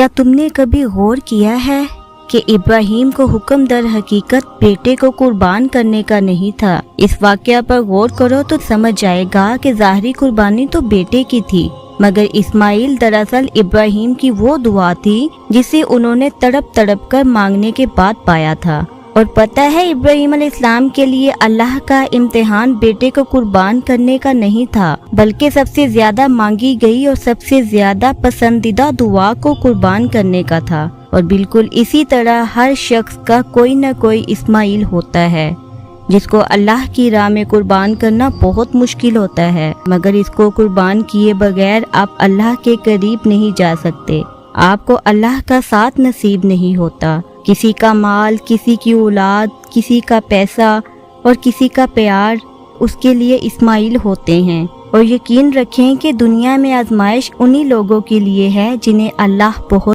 کیا تم نے کبھی غور کیا ہے کہ ابراہیم کو حکم در حقیقت بیٹے کو قربان کرنے کا نہیں تھا؟ اس واقعہ پر غور کرو تو سمجھ جائے گا کہ ظاہری قربانی تو بیٹے کی تھی، مگر اسماعیل دراصل ابراہیم کی وہ دعا تھی جسے انہوں نے تڑپ تڑپ کر مانگنے کے بعد پایا تھا۔ اور پتہ ہے ابراہیم علیہ السلام کے لیے اللہ کا امتحان بیٹے کو قربان کرنے کا نہیں تھا، بلکہ سب سے زیادہ مانگی گئی اور سب سے زیادہ پسندیدہ دعا کو قربان کرنے کا تھا۔ اور بالکل اسی طرح ہر شخص کا کوئی نہ کوئی اسماعیل ہوتا ہے جس کو اللہ کی راہ میں قربان کرنا بہت مشکل ہوتا ہے، مگر اس کو قربان کیے بغیر آپ اللہ کے قریب نہیں جا سکتے، آپ کو اللہ کا ساتھ نصیب نہیں ہوتا۔ کسی کا مال، کسی کی اولاد، کسی کا پیسہ اور کسی کا پیار اس کے لیے اسماعیل ہوتے ہیں۔ اور یقین رکھیں کہ دنیا میں آزمائش انہی لوگوں کے لیے ہے جنہیں اللہ بہت